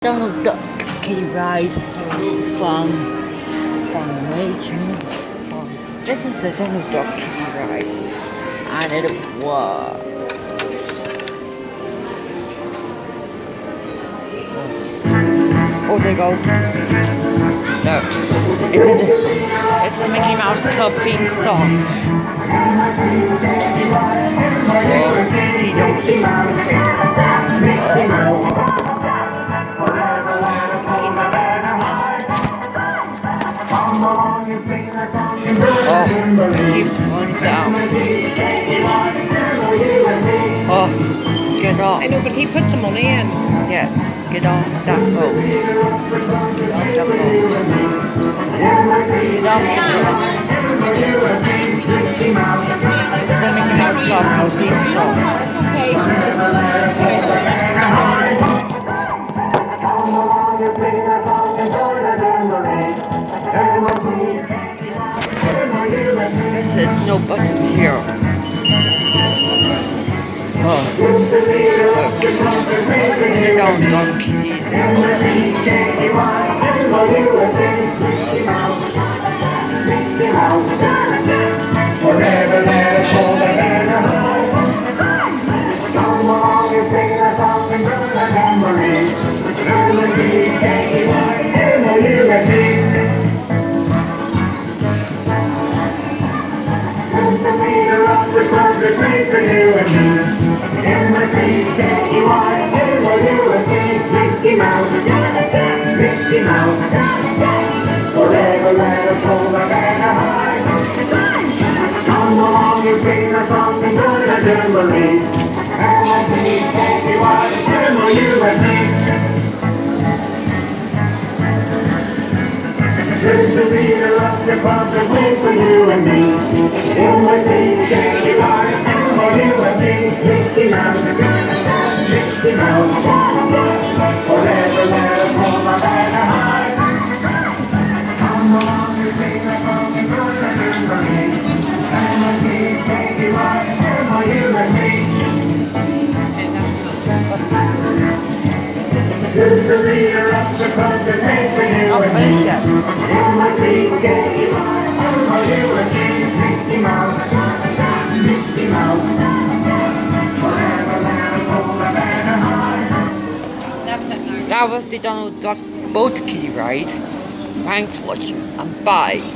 Donald Duck Kiddie ride from Rachel. This is the Donald Duck Kiddie ride, and it was. Oh, there you go. No, it's a Mickey Mouse Club theme song. Oh, see, don't Oh, it keeps falling down. Oh, get off. I know, but he put the money in. Yeah, get off that boat. Get off that boat. Get off that boat. It's the Mickey Mouse Club theme song. It's okay. This is no buttons here. Oh, look. Sit down, donkey. Forever let us hold our banner high. Come along and sing a song and bring the memories. Just the leader of the club that's made for you and me. M-I-C-K-E-Y, M-O-U-S-E, Mickey Mouse, Mickey Mouse. Forever let us hold our banner high. Come along and sing a song and join the jamboree. M-I-C-K-E-Y, M-O-U-S-E. Just the leader of the club that's made for you and me. M-I-C-K-E-Y, M-O-U-S-E, Mickey Mouse, Mickey Mouse. Forever let us hold our banner high. Come along and sing a song and join the jamboree. M-I-C-K-E-Y, M-O-U-S-E. Just the leader of the club that's made for you I'll and finish me. that. M-I-C-K-E-Y, M-O-U-S-E, Mickey Mouse, Mickey Mouse. Forever let us hold our banner high. That's it now. That was the Donald Duck boat kiddie ride. Thanks for watching and bye.